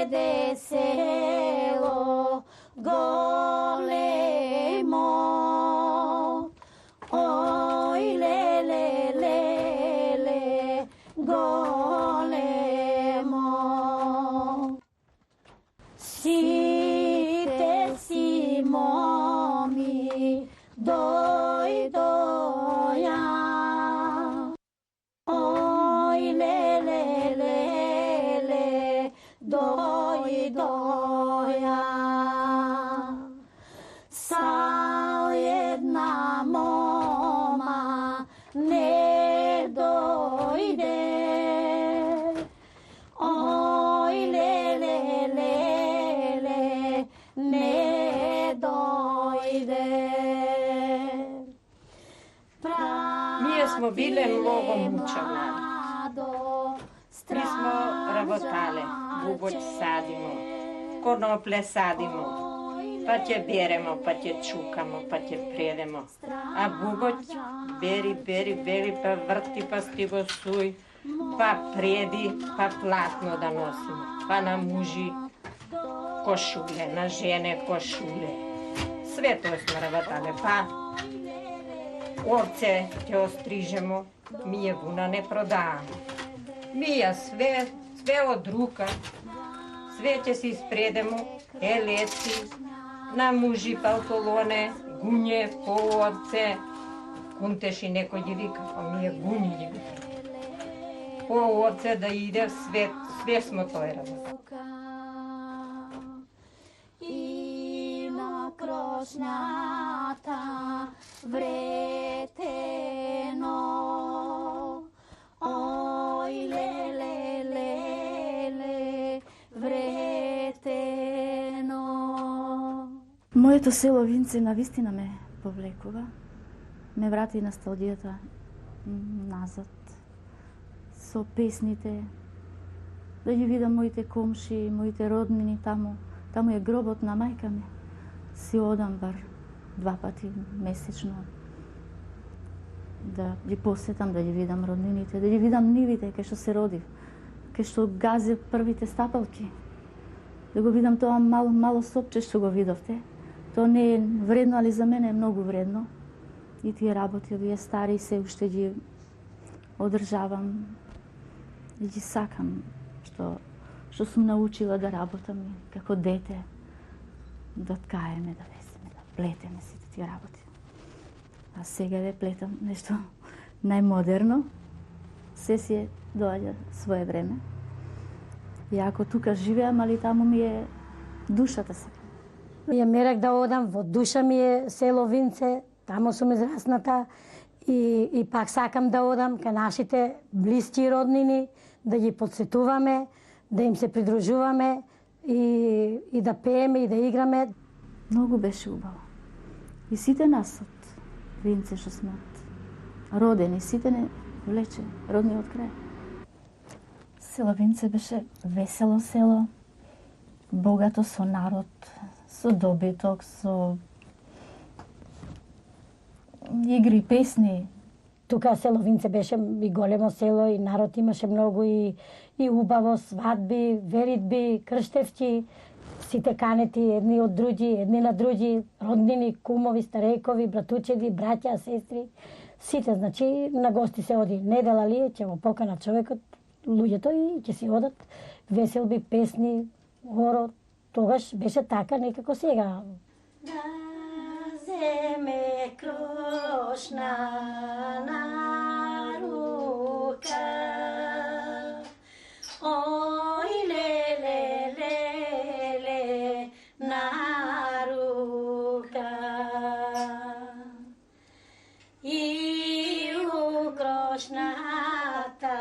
Дойде село големо, ой леле, леле, големо. Сите си моми дойдоја, ой леле, леле, дойдоја. Са една мома не дойде, ой леле, леле, не дойде. Ние смо биле много мучени. Mi smo работали, бубоч садимо, конопле садимо, па ќе беремо, па ќе чукамо, па ќе предемо. А бубоч бери, па врти, па стиго суј, па преди, па платно да носимо, па на мужи кошуле, на жене кошуле. Све тоа сме работале, па овце ќе острижемо, ми вуна не продаваме. Мија све од рука, све ќе си испредемо, елеци, на мужи палтолоне, гуње, по овце, кунтеши некој ги вика, па мие гуњи ги вика. По овце да иде в свет, све смо тој работа. И на крошната вретено, ой леле, леле, вретено. Моето село Винце навистина ме повлекува, ме врати носталгијата назад со песните, да ги видам моите комши, моите роднини таму. Таму е гробот на мајка ми. Си одам бар 2 пати месечно да ги посетам, да ги видам роднините, да ги видам нивите кај што се родив, кај што газев првите стапалки. Да го видам тоа мало сопче што го видовте. Тоа не е вредно, али за мене е многу вредно. И тие работи, овие стари, се уште ги одржавам и ги сакам, што сум научила да работам како дете, да ткаеме, да весиме, да плетеме сите тие работи. А сега да плетам нешто најмодерно, се си доаѓа свое време. И ако тука живеам, али таму ми е душата сега. Ја мерак да одам, во душа ми е село Винце, таму сум израсната и пак сакам да одам кај нашите блиски роднини, да ги подсетуваме, да им се придружуваме и да пееме и да играме. Многу беше убаво. И сите нас од Винце што сме родени, сите не влече родниот крај. Село Винце беше весело село, богато со народ, со добиток, со игри, песни. Тука село Винце беше и големо село и народ имаше многу и убаво, свадби, веридби, крштевки, сите канети едни од други, едни на други, роднини, кумови, старејкови, братучеди, браќа, сестри, сите, значи на гости се оди. Недела ли ќе го покана човекот, луѓето и ќе си одат веселби, песни, горо. Тогаш беше така некако сега. Да земе крошна на рука, ой леле, леле, на рука. И у крошната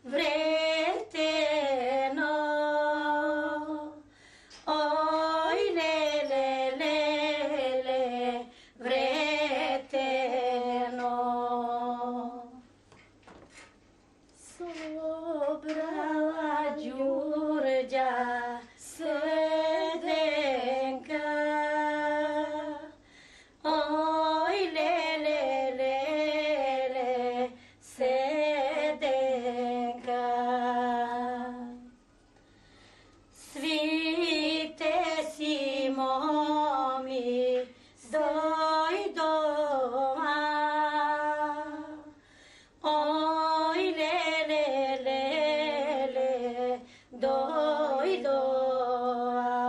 вретено, ой леле, леле, вретено. дојдоа.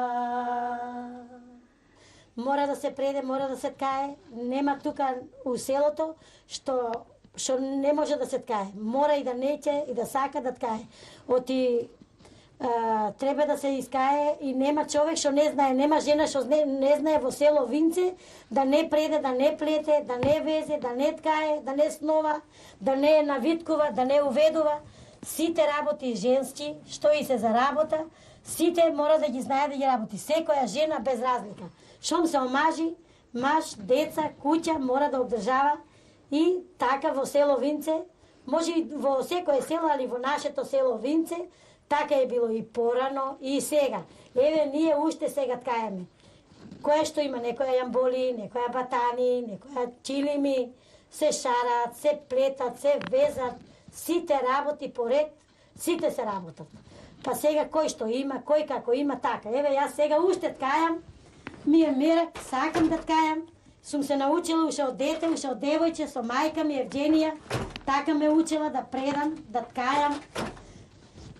Мора да се преде, мора да се ткае. Нема тука у селото што не може да се ткае. Мора и да неќе и да сака да ткае. Оти треба да се искае и нема човек што не знае, нема жена што не знае во село Винце да не преде, да не плете, да не везе, да не ткае, да не снова, да не навиткува, да не уведува. Сите работи женски, што и се за работа, сите мора да ги знае да ги работи. Секоја жена без разлика. Шом се омажи, маж, деца, куќа мора да обдржава и така во село Винце, може и во секое село, али во нашето село Винце, така е било и порано и сега. Еве, ние уште сега ткаеме. Кое што има, некоја јамболи, некоја батани, некоја чилими, се шарат, се плетат, се везат, сите работи поред, сите се работат. Па сега кој што има, кој како има, така. Еве, јас сега уште ткајам, ми е мерак, сакам да ткајам, сум се научила уште од дете, уште од девојче, со мајка ми Евгенија, така ме учила да предам, да ткајам.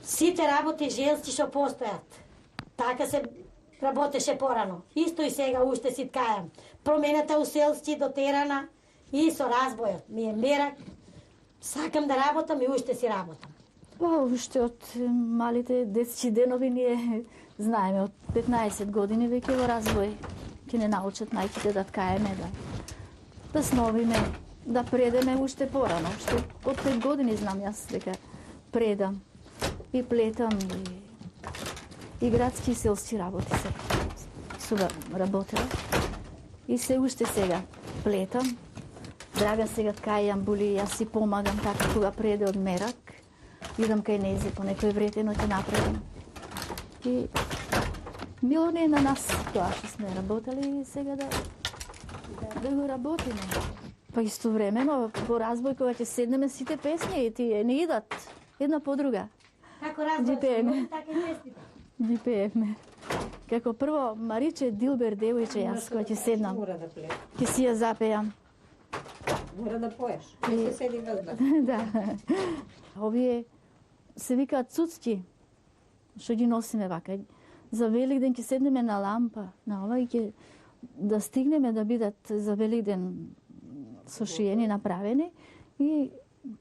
Сите работи женски што постојат. Така се работеше порано. Исто и сега уште си ткајам. Промената у селски дотерана и со разбојот. Ми е мерак, сакам да работам и уште си работам. Уште од малите детски денови ние знаеме, од 15 години веќе во разбој ќе не научат мајките да ткаеме, да сновиме, да предеме уште порано. Уште од 5 години знам јас дека предам и плетам и градски и селски работи се сум работела. И се уште сега плетам. Драга сега ткајам були, јас си помагам така кога преде од мерак. Идам кај незе по некој вретено ќе направам. И мило не е на нас тоа што сме работели и сега да го работиме. Па истовремено по разбој кога ќе седнеме сите песни и тие не идат една по друга. Како разбој, така и песните. Ги пееме. Како прво Мариче Дилбер девојче јас кога ќе седнам. Ќе си ја запеам. Мора да поеш. Не се седи въздух. Да. Овие се викаат цуцки, што ги носиме вака. За Великден ќе седнеме на лампа, на ова и ќе да стигнеме да бидат за Великден сошиени, направени и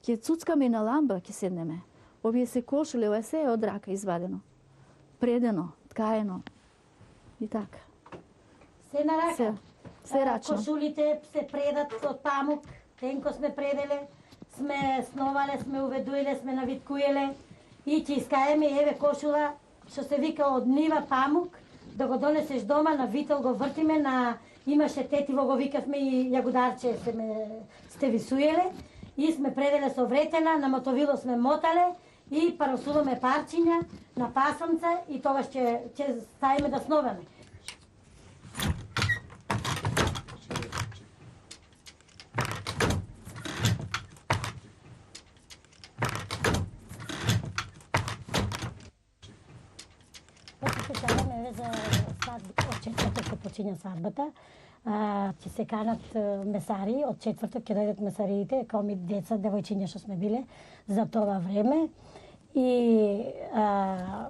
ќе цуцкаме на лампа ќе седнеме. Овие се кошуле, ова се е од рака извадено. Предено, ткаено и така. Се на рака. Се рачно. Кошулите се предат од памук, тенко сме пределе, сме сновале, сме уведуеле, сме навиткуеле и ќе искаеме еве кошула што се вика од нива памук, да го донесеш дома, на вител го вртиме, имаше тетиво го викавме и јагударче сте висуеле и сме пределе со вретена, на мотовило сме мотале и парасуваме парчиња на пасамца и тогаш ќе ставиме да сноваме. За свадба, од четврток ќе почиња свадбата. Ќе се канат месари, од четврток ќе дојдат месариите, као ми деца, девојчиња што сме биле за тоа време. И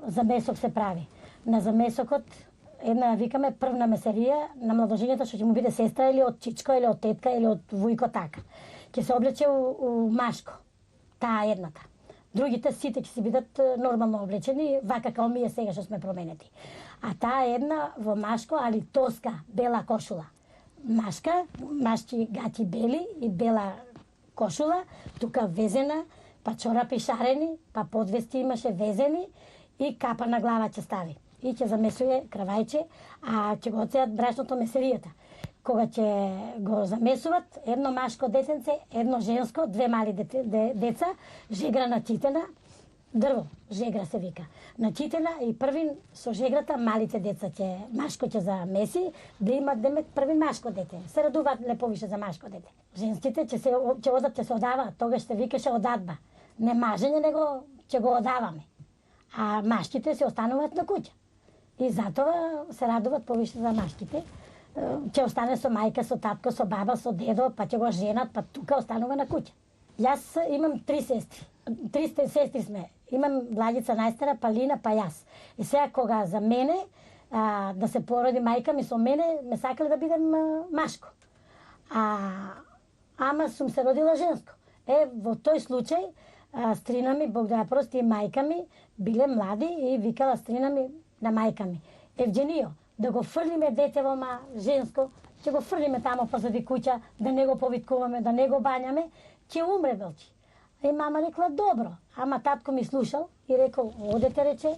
замесок се прави. На замесокот една викаме првна месарија на младожењето што ќе му биде сестра или од чичко или од тетка или од вујко така. Ќе се облече у машко, таа едната. Другите сите ќе си бидат нормално облечени, вака као ние сега што сме променети. А таа една во машко, али тоска, бела кошула. Машки гати бели и бела кошула, тука везена, па чорапи шарени, па подвести имаше везени и капа на глава ќе стави. И ќе замесуе кравајче, а ќе го оцеат брашното месеријата. Кога ќе го замесуват, едно машко детенце, едно женско, две мали деца, жегра на титена, дрво, жегра се вика. На титена и првин со жеграта малите деца машко ќе замеси, да имат демек први машко дете. Се радуваат леповише за машко дете. Женските ќе се одаваат, тогаш се викаше одадба. Не мажење, него ќе го одаваме. А машките се остануваат на куќа. И затоа се радуваат повише за машките. Ќе остане со мајка, со татко, со баба, со дедо, па ќе го женат, па тука останува на куќа. Јас имам 3 сестри. 3 сестри сме. Имам младица најстара, Палина, па јас. И сега кога за мене да се породи мајка ми со мене, ме сакале да бидам машко. Ама сум се родила женско. Во тој случај, стрина ми, Бог да ја прости, и мајка ми биле млади и викала стрина ми на мајка ми: Евгенијо, да го фрлиме детево женско, ќе го фрлиме тамо позади куќа, да не го повиткуваме, да не го бањаме, ќе умре белчи. И мама рекла: добро. Ама татко ми слушал и рекол: одете, рече,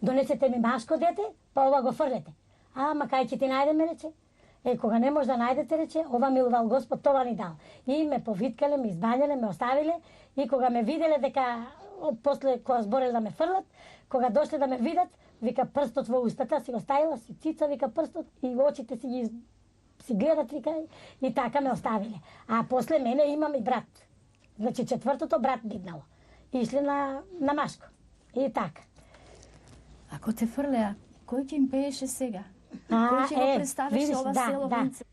донесете ми машко дете, па ова го фрлете. Ама кај ќе ти најдеме, рече. Кога не може да најдете, рече, ова милувал Господ, това ни дал. И ме повиткале, ме избањале, ме оставиле, и кога ме виделе дека, после кога збореле да ме фрлат, кога дошле да ме видат, вика, прстот во устата, си го ставила, си цица, вика, прстот, и во очите си гледат, вика, и така ме оставиле. А после мене имам и брат. Значи, четвртото брат биднало. Ишли на машко. И така. Ако те фрлеа, кој ќе им пееше сега? Кој ќе го представеше ова село Винце?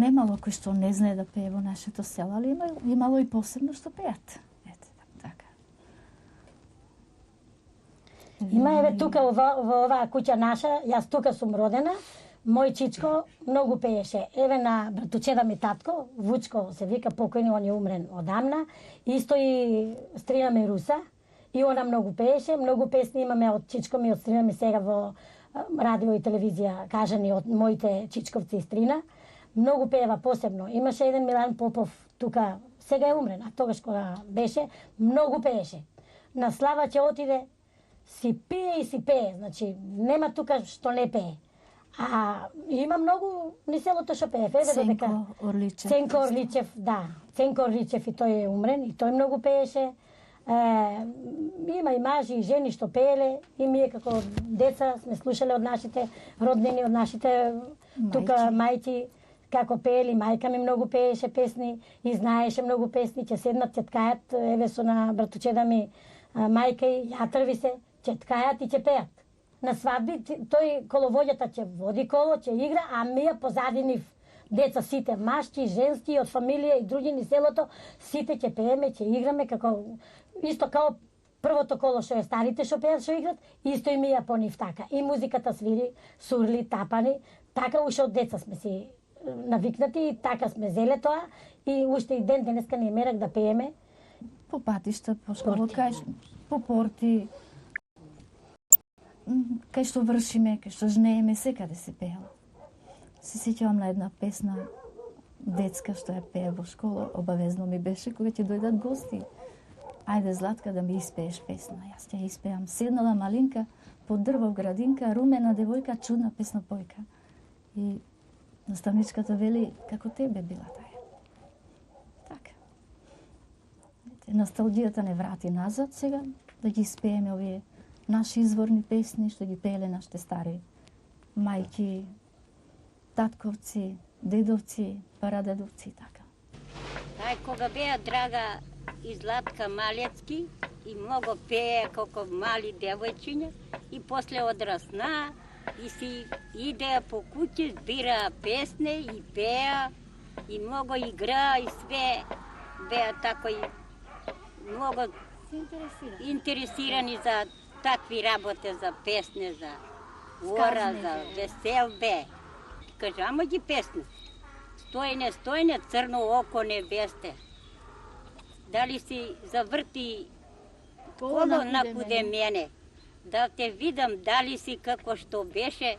Немало кој што не знае да пее во нашето село, али имало и посебно што пеат. Ете, така. Има еве тука во оваа куќа наша, јас тука сум родена, мој чичко многу пееше. Еве на братучеда ми татко, Вучко се вика, покојни, он е умрен одамна, исто и стрина ми Руса, и она многу пееше, многу песни имаме од чичко ми, од стрина ми сега во радио и телевизија, кажани од моите чичковци и стрина. Многу пева посебно. Имаше еден Милан Попов тука, сега е умрен, а тогаш кога беше, многу пееше. На слава ќе отиде, си пие и си пее, значи нема тука што не пее. А има многу ни селото што пее. Ценко Орличев. Ценко Орличев, да. Ценко Орличев, и тој е умрен, и тој многу пееше. Има и мажи и жени што пееле, и ние како деца сме слушале од нашите роднини, од нашите тука мајки, како пеели. Мајка ми многу пееше песни и знаеше многу песни, ќе седнат, ќе ткајат, еве со на братучеда ми мајка и ја трви се, ќе ткајат и ќе пеат. На свадби тој коловоѓата ќе води коло, ќе игра, а ние позади нив деца сите, машки, женски, од фамилија и други ни селото, сите ќе пееме, ќе играме, како исто као првото коло што е старите што пеат, што играт, исто и ние по нив така. И музиката свири, сурли, тапани, така уште од деца сме си навикнати и така сме зеле тоа, и уште и ден денеска не мерак да пееме. По патишта, по школа, по порти, кај што вршиме, кај што жнееме, секаде се пеела. Се сеќавам на една песна детска што ја пее во школа, обавезно ми беше кога ќе дојдат гости. Ајде, Златка, да ми испееш песна. Јас ќе испеам. Седнала малинка под дрво в градинка, румена девојка, чудна песнопојка. И наставничката вели, како тебе била таја. Така. Носталгијата не врати назад сега, да ги испееме овие наши изворни песни, што ги пееле нашите стари мајки, татковци, Дедовци, парадедовци, така. Aj koga beja draga i Zlatka Maljecki i mnogo peje kako mali devojčinja i posle odrasna i si ide po kući, zbira pesne i peja i mnogo igra i sve beja tako i mnogo interesirani za takvi rabote, za pesne, za ora, za veselbe. Kaže, amo gi pesne. Stojne, stojne, crno oko nebeste. Da li si zavrti kolo nakude mene? Da te vidam, da li si kako što beše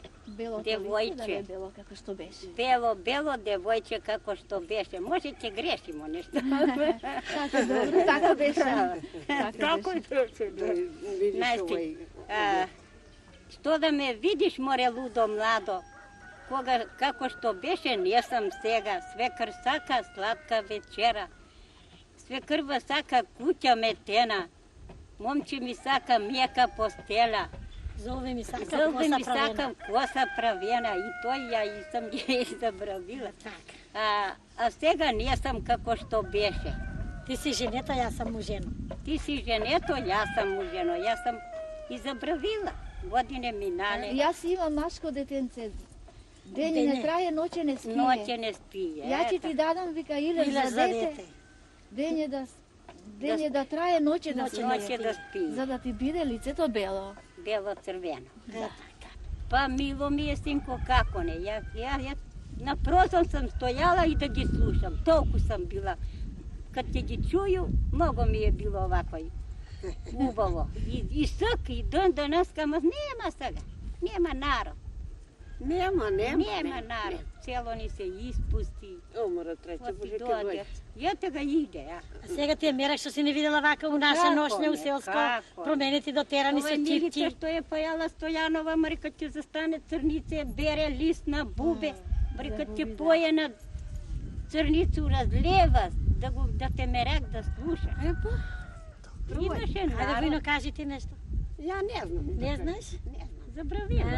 devojče. Бело, како што беше. Belo, belo devojče kako što beše. Možete grešimo nešto. Така добро, така беше. Tako beše. Значи, što da me vidiš, more ludo mlado, koga, kako što beše, nisam sega, sve krsaka, slatka večera, sve krva saka, kuća metena, momči mi saka, mjeka postela, Zove mi saka, zove mi kosa pravena. saka, kosa pravena, i to ja sam je izabravila. A sega nisam kako što beše. Ti si ženeta, ja sam muženo. Ti si ženeto, ja sam muženo, ja sam izabravila. Godine minale, Јас имам машко детенце. Дење не трае, ноќе не спие. noće ne spije. Ја ќе eto. ти дадам, вика, иле Иле за дете. Дење да трае, ноќе да се Noće da спие. spije. За да ти биде лицето бело. Belo-crveno. Pa milo mi je, sinko, kako ne. Ja na prozor sam stojala i da gi slušam. Toliko sam bila. Kad te gi čuju, mnogo mi je bilo ovako ubavo. I sak, i dan danas kama, nema sada. Nema narod. Nema. Nema narod. Celo ni se ispusti. Умора треće, Oti Bože, kad dođe. dođe. Jete ga ide, a? A сега ти е мерак што си не видела вака у наше Како ношне у не, селско, како не. променети дотерани Ова се е Милица чипчи. što je pojala Stojanova, mari kad će zastane crnice, bere list na bube, mari kad će poje na crnicu razljeva, da te merak da sluša. Imаше Ајде, narod. Вино, кажи ти нешто. Ja ne znam. Не знаеш? Забравила.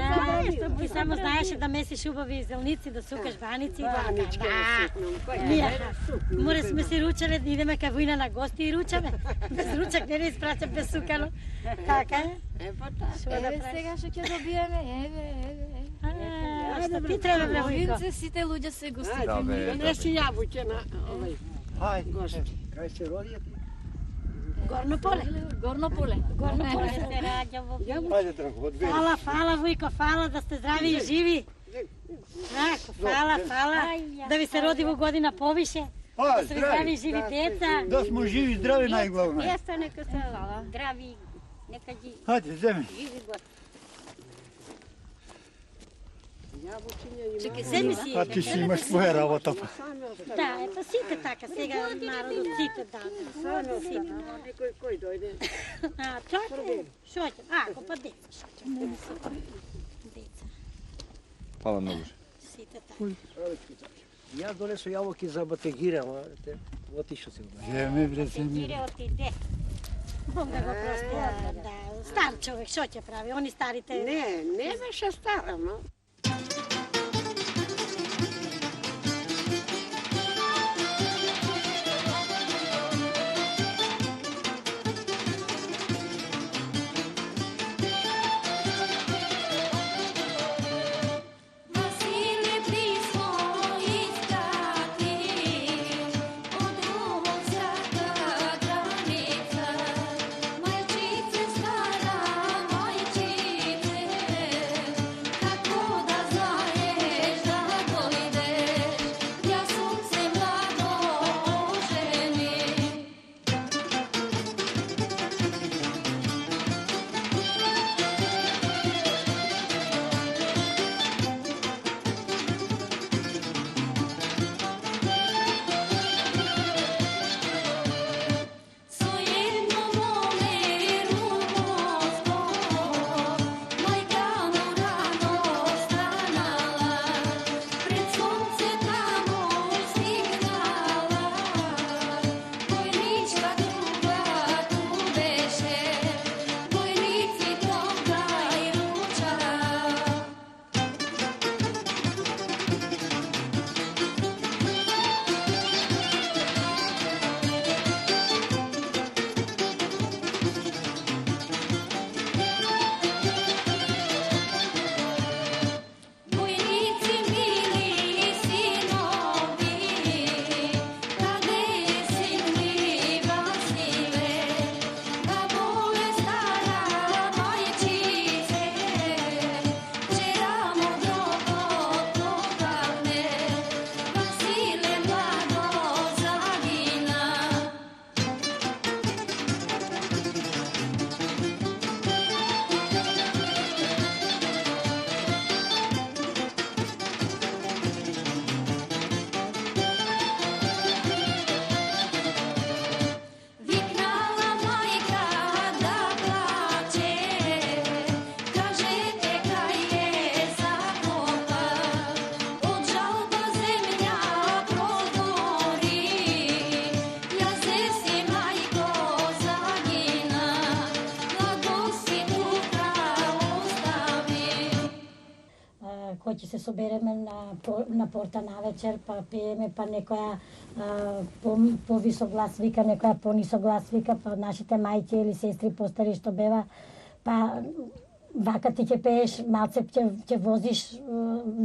Ти само знаеше да месиш убави зелници, да сукаш баници. Vaničke Да. sitnom. Ние, море сме се ручале, да идеме кај Војна на гости и ручаме. Без ручак не испраќа без сукано. Така е. Pa da. Што да Еве правиш? сега што ќе добиеме, еве. Што ти треба, бре, Војко? Новинце, сите луѓе се гостепријмни. Donesi jabuće na Хај, gosti. кај се родија? Горно поле. Горно поле. Горно поле. Se rađa во Хајде, Дранко, одбери. Фала, Војко, фала да сте здрави и живи. Тако, фала. Да ви се роди во година повише. А, Да се ви здрави и здрави. живи деца. Да смо живи, здрави најглавно. Jeste, neka se zdravi, neka ги Хајде, земи. živi gosti. Jabučinja ima. Чекай, земи си. А ти си имаш своја работа. Па. Same ostane. Да, ето сите така, сега народот сите да. Same ostane. Nikoj koji dojde. А, чај? Шо ќе? Ако па деца, шо ќе? Деца, Hvala mnogo. сите така. Ја донесо јаболки за батегирам, отишо се. Земи, бре, земи. Ide otiде. Бог да го прости, да. Стар човек, шо ќе прави? Они старите... Ne, ne veša stara, no. Василе писмо искати од другog света граница. Мајчице стара, мајчице, како кој ќе се собереме на порта навечер, па пееме, па некоја повисок глас вика, некоја понисок глас вика, па нашите мајки или сестри постари што бева, па вака ти ќе пееш, малце ќе возиш,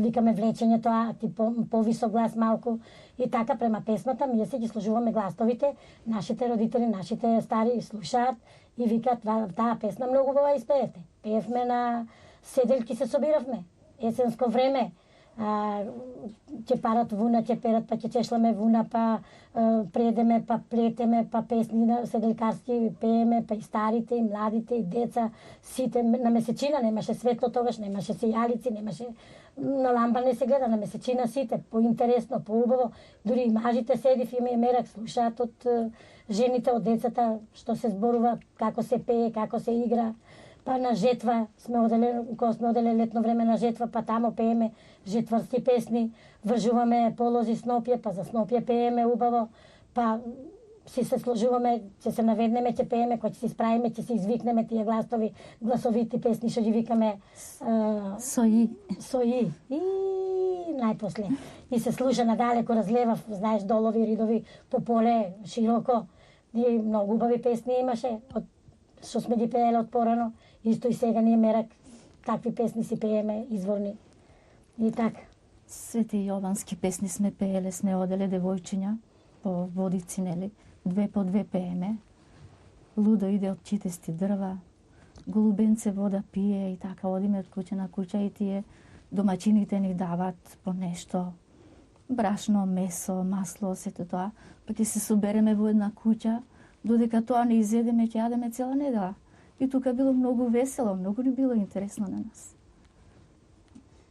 викаме влечење тоа, ти повисок глас малку, и така према песмата, ние се ги сложуваме гласовите, нашите родители, нашите стари слушаат и викаат, таа песна многу убава испеете. Пеевме на седелки, се собиравме, есенско време, ќе парат вуна, ќе перат, па ќе чешляме вуна, па предеме, па плетеме, па песни на седелкарски пееме, па и старите, и младите, и деца, сите на месечина, немаше светло тогаш, немаше сејалици, немаше на ламба не се гледа, на месечина сите, поинтересно, поубаво, дури и мажите седив и мерак, слушаат од жените, од децата, што се зборува, како се пее, како се игра. Па на жетва кога сме оделе летно време на жетва, па тамо пееме жетварски песни, вржуваме полози снопје, па за снопје пееме убаво, па си се сложуваме, ќе се наведнеме, ќе пееме, кога ќе се исправиме, ќе се извикнеме тие гласовити песни што ги викаме Сои. И најпосле. И се слуша надалеку, разлевав, знаеш, долови, ридови, по поле, широко. И многу убави песни имаше, што сме ги пееле од порано. Исто и сега ние мерак такви песни си пееме, изворни. И така. Свети Јовански песни сме пееле, сме оделе девојчиња по водици, нели? 2 по 2 пееме. Лудо иде од читести дрва, голубенце вода пие и така одиме од куќа на куќа и тие домачините ни дават по нешто. Брашно, месо, масло, сето тоа. Па ќе се собереме во една куќа, додека тоа не изедеме, ќе јадеме цела недела. И тука било многу весело, многу ни било интересно на нас.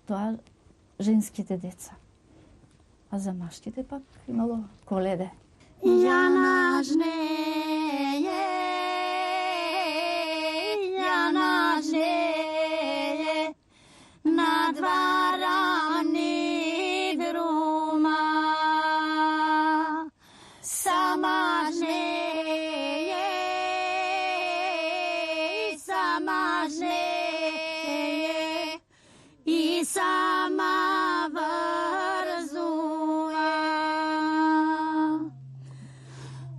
Тоа женските деца. А за машките пак имало коледе. Јана жнеје, на дварани грума, сама жнеје, и сама врзува.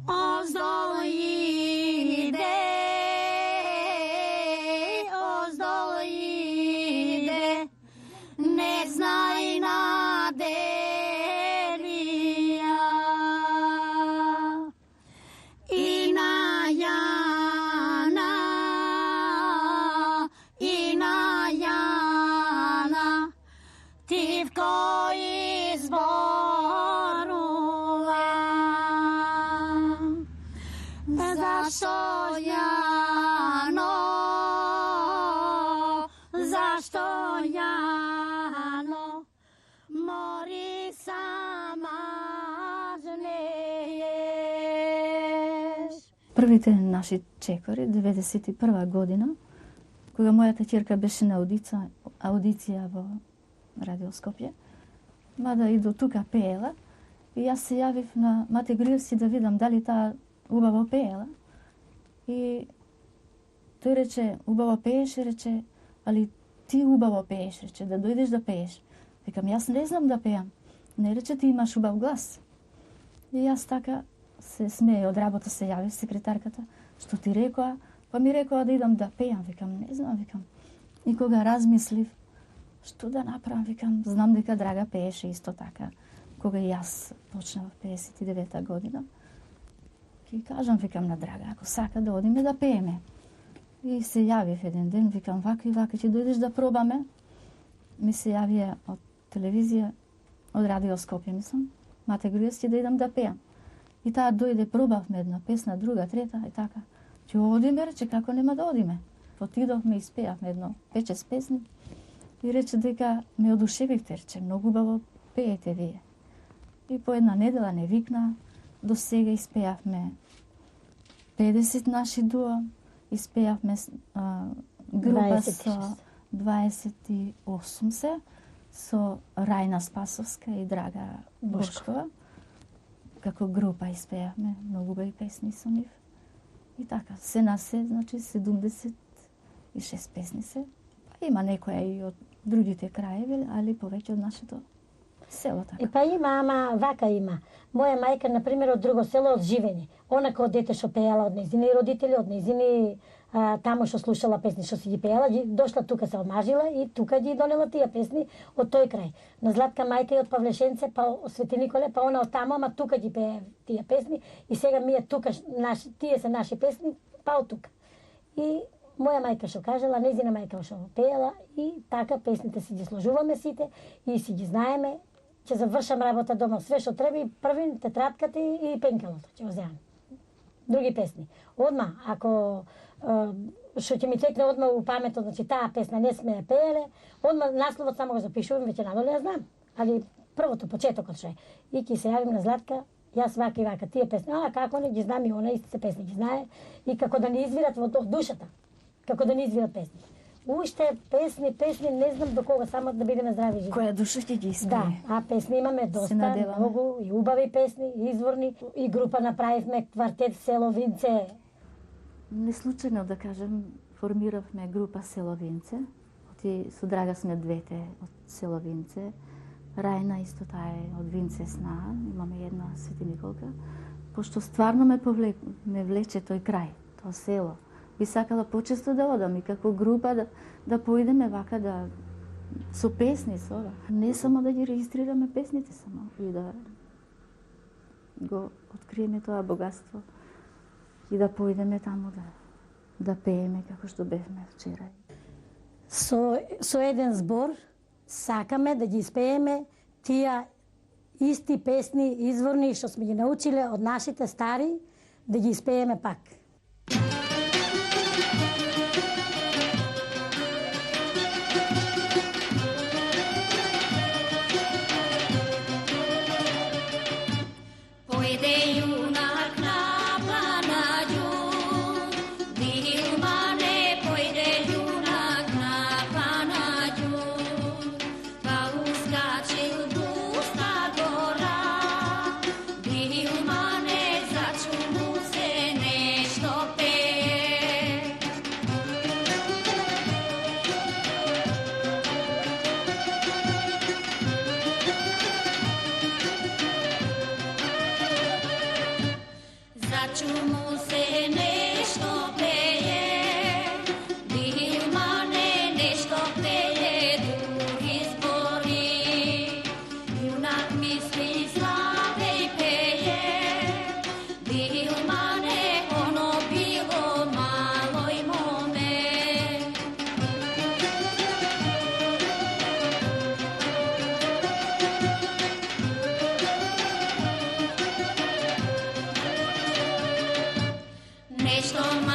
Оздол иде, не знай на делија. И на Јана, Тивко изборува. Зашто Јано, мори сама жнееш. Првите наши чекори, 91 година, кога мојата ќерка беше на аудиција во Радио Скопје, мада и до тука пеела, и јас се јавив на Мате Груевски да видам дали таа убаво пеела. И тој рече, убаво пееш, рече, али ти убаво пееш, рече, да дојдеш да пееш. Викам, јас не знам да пеам. Не, рече, ти имаш убав глас. И јас така се смеја, од работа се јави секретарката, што ти рекоа, па ми рекоа да идам да пеам. Викам, не знам, викам. И кога размислив, што да направам, викам, знам дека Драга пееше исто така, кога и јас почнав 59 година. И кажам, викам на Драга, ако сака да одиме да пееме. И се јавив еден ден, викам, вака и вака, ќе дојдеш да пробаме. Ми се јавија од телевизија, од Радио Скопје, мислам, Мате Груевски да идам да пеам. И таа дојде, пробавме една песна, друга, трета и така. Ќе одиме, рече, како нема да одиме. Отидовме и спеавме едно 5-6 песни. И рече дека ме одушевивте, рече, многу убаво пеете вие. И по една недела не викна, до сега испеавме 50 наши дуо, испеавме група со 28 се, со Рајна Спасовска и Драга Бошкова. Како група испеавме многу убави песни со нив. И така, се на се, значи 76 песни се. Па има некоја и од другите краеви, али повеќе од нашето село така. Па има, ама вака има. Моја мајка, например, од друго село, од Живење. Она као дете што пеела од нејзини родители, од нејзини таму што слушала песни, што си ги пеела, дошла тука се омажила и тука ги донела тие песни од тој крај. На Златка мајка и од Павлешенце, па од Свети Николе, па она од таму, ама тука ги пее тие песни и сега ние тука, тие се наши песни, па од тука. И моја мајка што кажала, нејзина мајка што пеела и така песните си ги сложуваме сите и си ги знаеме. Ќе завршам работа дома, све што треба и првин, тетрадката и пенкалото ќе го земам. Други песни. Одма, ако што ќе ми текне одма у паметот, значи таа песна не сме ја пееле, одма насловот само го запишувам, веќе надоле ја знам. Али првото, почетокот што е. И ќе се јавим на Златка, јас вака и вака, тие песни, како не ги знам и она истите песни ги знае, и како да не извират во душата, како да не извират песни. Уште песни, не знам до кога, само да бидеме здрави живи. Која душа ќе ги испее? Да, а песни имаме доста, многу, и убави песни, и изворни. И група направивме, квартет Село Винце. Не случајно да кажем, формиравме група Село Винце. Со Драга сме двете од Село Винце. Рајна исто таа е од Винце Сна, имаме една Свети Николка. Пошто стварно ме влече тој крај, тоа село. Би сакала почесто да одам и како група да поидеме вака со песни со ова. Не само да ги регистрираме песните само и да го откриеме тоа богатство и да поидеме таму да пееме како што бевме вчера. Со еден збор сакаме да ги испееме тие исти песни изворни што сме ги научиле од нашите стари, да ги испееме пак. Nešto